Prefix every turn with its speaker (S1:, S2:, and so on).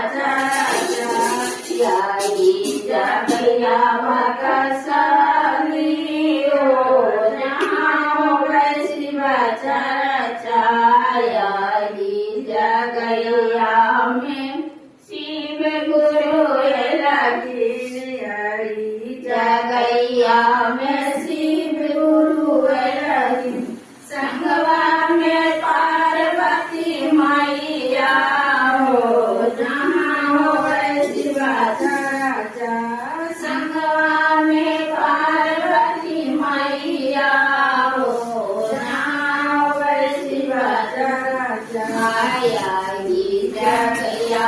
S1: शिवाचा राजा याई जागया वाकसाली शिवाचा राजा याई जागया में शिव गुरु लगी याई जागया में शिव गुरु लगी संगवा में पार्वती मैया हो जहाँ हो शिवाचा राजा संगवा में पार्वती मैया हो जहाँ हो शिवाचा राजा याई जागया